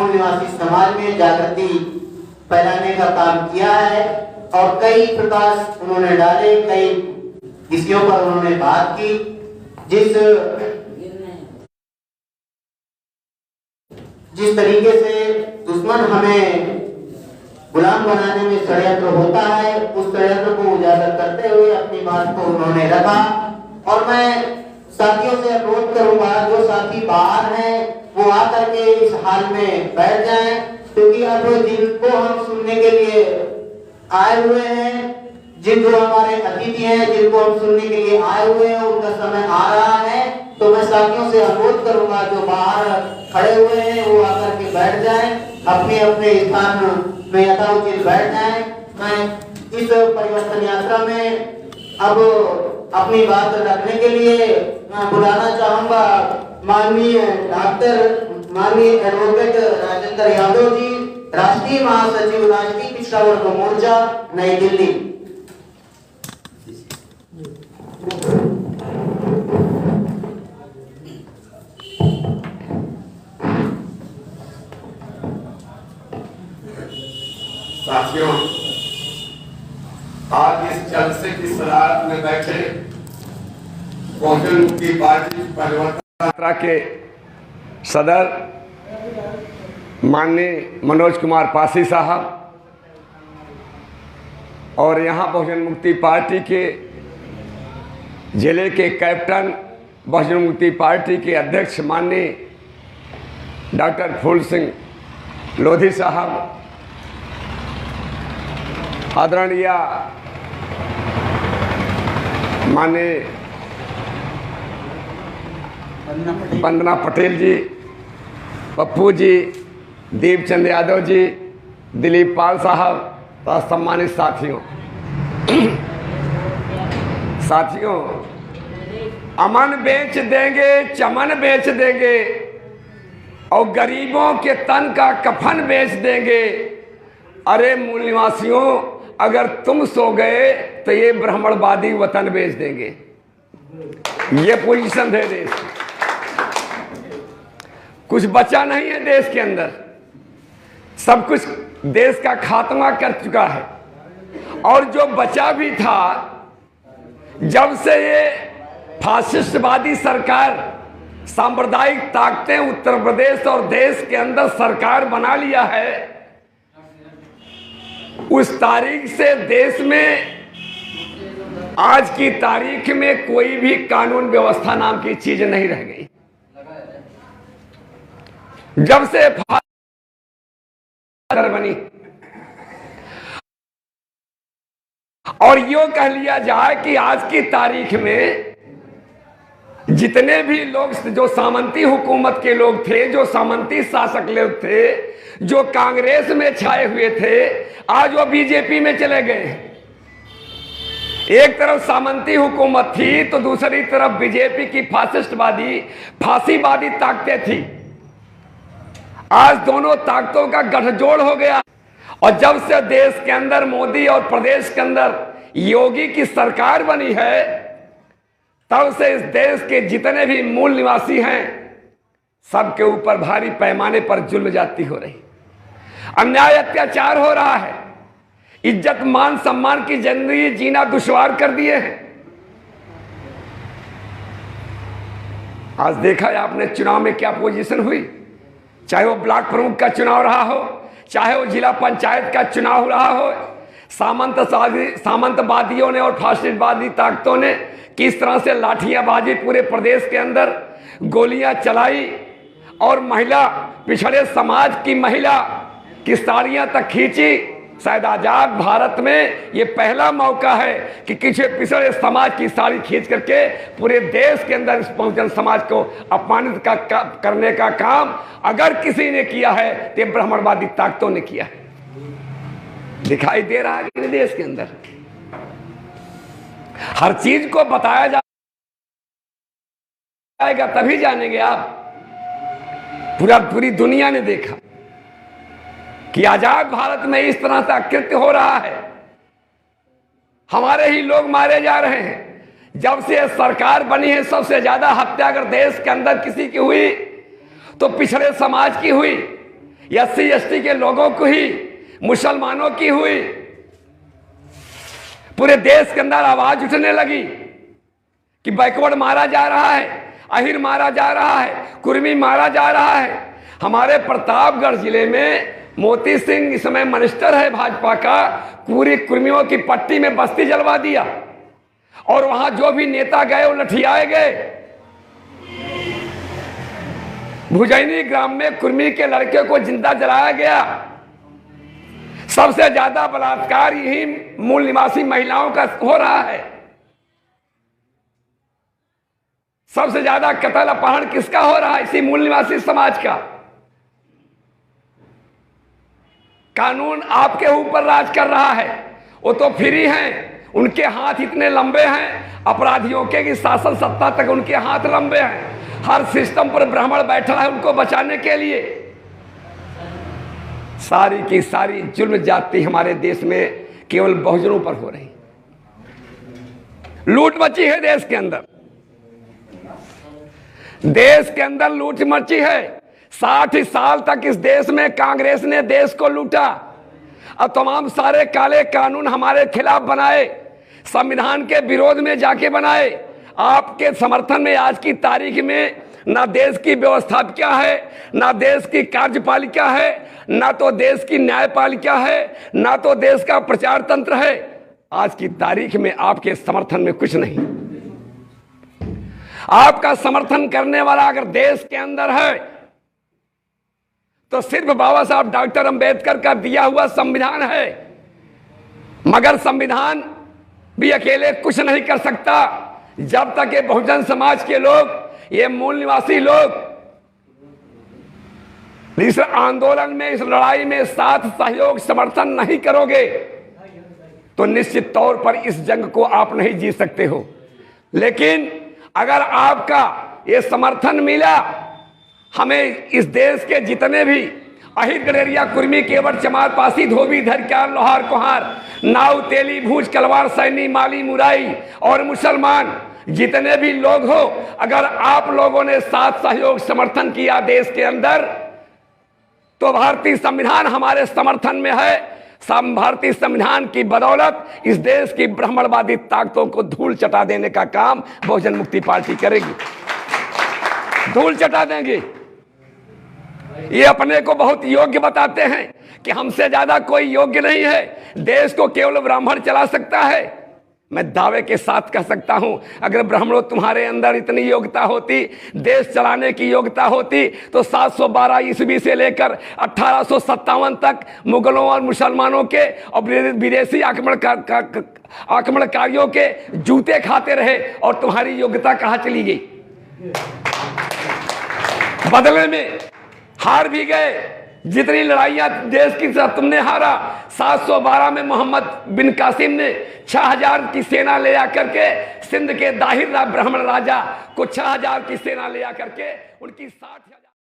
मूल निवासी समाज में जागृति फैलाने का काम किया है और कई प्रकाश उन्होंने डाले, कई विषयों पर उन्होंने बात की। जिस तरीके से दुश्मन हमें गुलाम बनाने में षड्यंत्र होता है, उस षड्यंत्र को उजागर करते हुए अपनी बात को उन्होंने रखा। और मैं साथियों से अनुरोध करूंगा, जो साथी बाहर हैं वो आकर के इस हाल में बैठ जाएं, क्योंकि अब जिनको हम सुनने के लिए आए हुए हैं, जो हमारे अतिथि हैं, जिनको हम सुनने के लिए आए हुए हैं, उनका समय आ रहा है। तो मैं साथियों से अनुरोध करूंगा, जो बाहर खड़े हुए हैं वो आकर के बैठ जाएं, अपने अपने स्थान में यथाउचित बैठ जाएं। मैं इस परिवर्तन यात्रा में अब अपनी बात रखने के लिए मैं बुलाना चाहूंगा माननीय एडवोकेट राजेंद्र यादव जी, राष्ट्रीय महासचिव राष्ट्रीय पिछड़ा वर्ग मोर्चा, नई दिल्ली। साथियों, आज इस जलसे की सदारत में बैठे बहुजन मुक्ति पार्टी परिवर्तन यात्रा के सदर माननीय मनोज कुमार पासी साहब और यहाँ बहुजन मुक्ति पार्टी के जिले के कैप्टन, बहुजन मुक्ति पार्टी के अध्यक्ष माननीय डॉक्टर फूल सिंह लोधी साहब, आदरणीय माननीय वंदना पटेल जी, पप्पू जी, दीपचंद यादव जी, दिलीप पाल साहब तथा सम्मानित साथियों, अमन बेच देंगे, चमन बेच देंगे और गरीबों के तन का कफन बेच देंगे। अरे मूल निवासियों, अगर तुम सो गए तो ये ब्राह्मणवादी वतन बेच देंगे। ये पोजीशन है देश की। कुछ बचा नहीं है देश के अंदर, सब कुछ देश का खात्मा कर चुका है। और जो बचा भी था, जब से ये फासिस्टवादी सरकार, सांप्रदायिक ताकतें उत्तर प्रदेश और देश के अंदर सरकार बना लिया है, उस तारीख से देश में आज की तारीख में कोई भी कानून व्यवस्था नाम की चीज नहीं रह गई। जब से बनी और यूं कह लिया जाए कि आज की तारीख में जितने भी लोग, जो सामंती हुकूमत के लोग थे, जो सामंती शासक लोग थे, जो कांग्रेस में छाए हुए थे, आज वो बीजेपी में चले गए हैं। एक तरफ सामंती हुकूमत थी तो दूसरी तरफ बीजेपी की फासिस्टवादी, फांसीवादी ताकतें थी। आज दोनों ताकतों का गठजोड़ हो गया। और जब से देश के अंदर मोदी और प्रदेश के अंदर योगी की सरकार बनी है, तब से इस देश के जितने भी मूल निवासी हैं, सबके ऊपर भारी पैमाने पर जुल्म जाती हो रही, अन्याय अत्याचार हो रहा है, इज्जत मान सम्मान की जिंदगी जीना दुश्वार कर दिए हैं। आज देखा है आपने चुनाव में क्या पोजीशन हुई, चाहे वो ब्लॉक प्रमुख का चुनाव रहा हो, चाहे वो जिला पंचायत का चुनाव रहा हो। सामंतवादियों ने और फासिस्टवादी ताकतों ने किस तरह से लाठियां बाजी पूरे प्रदेश के अंदर, गोलियां चलाई और महिला, पिछड़े समाज की महिला की साड़ियां तक खींची। शायद आजाद भारत में ये पहला मौका है कि किसी पिछड़े समाज की साड़ी खींच करके पूरे देश के अंदर इस बहुजन समाज को अपमानित करने का काम अगर किसी ने किया है तो ब्राह्मणवादी ताकतों ने किया है। दिखाई दे रहा है देश के अंदर हर चीज को बताया जाएगा तभी जानेंगे आप। पूरी दुनिया ने देखा कि आजाद भारत में इस तरह से कृत्य हो रहा है, हमारे ही लोग मारे जा रहे हैं। जब से सरकार बनी है सबसे ज्यादा हत्या अगर देश के अंदर किसी की हुई तो पिछड़े समाज की हुई। SC ST के लोगों को ही, मुसलमानों की हुई। पूरे देश के अंदर आवाज उठने लगी कि बैकवर्ड मारा जा रहा है, अहिर मारा जा रहा है, कुर्मी मारा जा रहा है। हमारे प्रतापगढ़ जिले में मोती सिंह इस समय मिनिस्टर है भाजपा का, पूरी कुर्मियों की पट्टी में बस्ती जलवा दिया और वहां जो भी नेता गए वो लठियाए गए। भुजैनी ग्राम में कुर्मी के लड़के को जिंदा जलाया गया। सबसे ज्यादा बलात्कार यही मूल निवासी महिलाओं का हो रहा है। सबसे ज्यादा कत्ल अपहरण किसका हो रहा है? इसी मूल निवासी समाज का। कानून आपके ऊपर राज कर रहा है। वो तो फ्री हैं, उनके हाथ इतने लंबे हैं अपराधियों के कि शासन सत्ता तक उनके हाथ लंबे हैं। हर सिस्टम पर ब्राह्मण बैठा है उनको बचाने के लिए। सारी की सारी जुल्म जाति हमारे देश में केवल बहुजनों पर हो रही। लूट मची है देश के अंदर, देश के अंदर लूट मची है। 60 साल तक इस देश में कांग्रेस ने देश को लूटा और तमाम सारे काले कानून हमारे खिलाफ बनाए, संविधान के विरोध में जाके बनाए। आपके समर्थन में आज की तारीख में ना देश की व्यवस्था क्या है, ना देश की कार्यपालिका है, ना तो देश की न्यायपालिका है, ना तो देश का प्रचार तंत्र है। आज की तारीख में आपके समर्थन में कुछ नहीं। आपका समर्थन करने वाला अगर देश के अंदर है तो सिर्फ बाबा साहब डॉक्टर अंबेडकर का दिया हुआ संविधान है। मगर संविधान भी अकेले कुछ नहीं कर सकता जब तक ये बहुजन समाज के लोग, ये मूल निवासी लोग इस आंदोलन में, इस लड़ाई में साथ सहयोग समर्थन नहीं करोगे तो निश्चित तौर पर इस जंग को आप नहीं जीत सकते हो। लेकिन अगर आपका ये समर्थन मिला, हमें इस देश के जितने भी अहिर गडेरिया कुर्मी केवट चमार पासी धोबी धरक्यार लोहार कुहार नाव तेली भूज कलवार सैनी माली मुराई और मुसलमान जितने भी लोग हो, अगर आप लोगों ने साथ सहयोग समर्थन किया देश के अंदर तो भारतीय संविधान हमारे समर्थन में है। भारतीय संविधान की बदौलत इस देश की ब्राह्मणवादी ताकतों को धूल चटा देने का काम बहुजन मुक्ति पार्टी करेगी। धूल चटा देंगे। ये अपने को बहुत योग्य बताते हैं कि हमसे ज्यादा कोई योग्य नहीं है, देश को केवल ब्राह्मण चला सकता है। मैं दावे के साथ कह सकता हूं, अगर ब्राह्मणों तुम्हारे अंदर इतनी योग्यता होती, देश चलाने की योग्यता होती, तो 712 ईस्वी से लेकर 1857 तक मुगलों और मुसलमानों के और विदेशी आक्रमणकारियों के जूते खाते रहे और तुम्हारी योग्यता कहां चली गई? बदले में हार भी गए। जितनी लड़ाइयां देश की तरफ तुमने हारा, 712 में मोहम्मद बिन कासिम ने 6000 की सेना ले आकर के सिंध के दाहिर ब्राह्मण राजा को 6000 की सेना ले आकर के उनकी 60,000